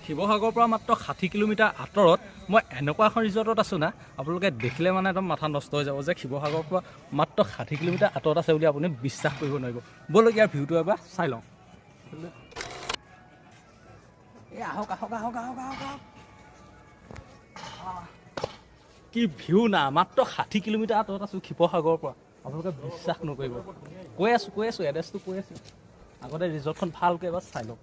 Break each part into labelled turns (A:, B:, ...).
A: শিৱসাগৰৰ পৰা মাত্ৰ 60 কিলোমিটাৰ আঁতৰত মই এনেকুৱা এখন ৰিজৰ্টত আছোঁ না, আপোনালোকে দেখিলে মানে একদম মাথা নষ্ট হৈ যাব যে শিৱসাগৰৰ পৰা মাত্ৰ 60 কিলোমিটাৰ আঁতৰত আছে বুলি আপুনি বিশ্বাস কৰিব নোৱাৰিব। ব'লক ইয়াৰ ভিউটো এবাৰ চাই লওঁ। আহক আহক আহক আহক আহক আহক। কি ভিউ না, মাত্ৰ 60 কিলোমিটাৰ আঁতৰত আছোঁ শিৱসাগৰৰ পৰা। আপোনালোকে বিশ্বাস নকৰিব। কৈ আছোঁ এড্ৰেছটো কৈ আছোঁ। আগতে ৰিজৰ্টখন ভালকৈ এবাৰ চাই লওক।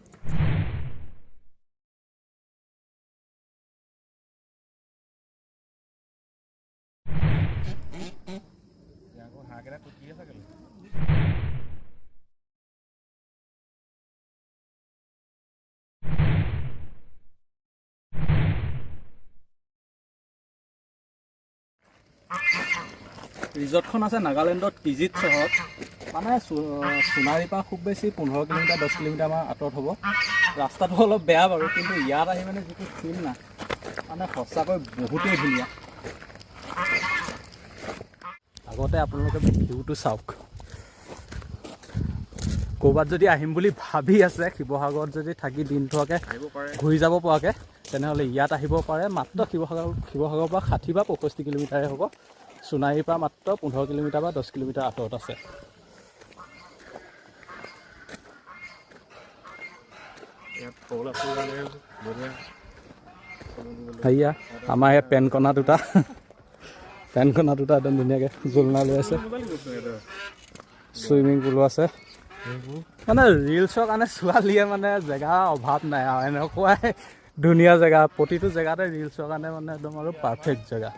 A: ৰিজৰ্টখন আছে নাগালেণ্ডৰ টিজিত চহৰত, মানে সোণাৰীৰ পৰা খুব বেছি 15 কিলোমিটাৰ 10 কিলোমিটাৰমান আঁতৰত হ'ব। ৰাস্তাটো অলপ বেয়া বাৰু, কিন্তু ইয়াত আহি মানে যিটো ফিল না, মানে সঁচাকৈ বহুতেই ধুনীয়া। আগতে আপোনালোকে ভিউটো চাওক। ক'ৰবাত যদি আহিম বুলি ভাবি আছে, শিৱসাগৰত যদি থাকি দিন থকাকৈ ঘূৰি যাব পৰাকৈ, তেনেহ'লে ইয়াত আহিব পাৰে। মাত্ৰ শিৱসাগৰৰ পৰা 60 বা 65 কিলোমিটাৰে হ'ব। সোণাৰীৰ পৰা মাত্ৰ 15 কিলোমিটাৰ বা 10 কিলোমিটাৰ আঁতৰত আছে। সেয়া আমাৰ এই পেনকণা দুটা একদম ধুনীয়াকৈ জোলনা লৈ আছে। চুইমিং পুলো আছে। মানে ৰিলছৰ কাৰণে ছোৱালীয়ে মানে জেগা অভাৱ নাই আৰু, এনেকুৱাই ধুনীয়া জেগা। প্ৰতিটো জেগাতে ৰিলছৰ কাৰণে মানে একদম আৰু পাৰফেক্ট জেগা।